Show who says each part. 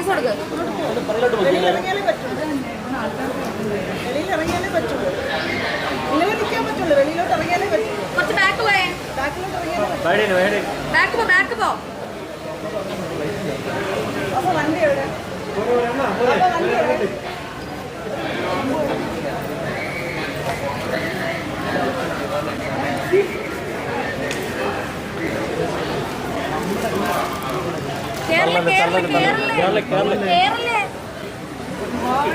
Speaker 1: പൈസ കൊടുക്ക്.
Speaker 2: വെളിയിലിറങ്ങിയാലേ പറ്റുള്ളൂ. വെളിയിലിറങ്ങിയാലേ പറ്റുള്ളൂ. ഇങ്ങനെ നിൽക്കാൻ പറ്റുള്ളൂ. വെളിയിലോട്ട് ഇറങ്ങിയാലേ പറ്റുള്ളൂ.
Speaker 1: കുറച്ച് ബാക്ക് പോയേ.
Speaker 2: ബാക്കിലോട്ട് ഇറങ്ങിയാലേ
Speaker 1: ബാക്ക് പോ.
Speaker 2: അപ്പൊ വണ്ടി എവിടെ? വണ്ടി എവിടെ?
Speaker 1: കേരള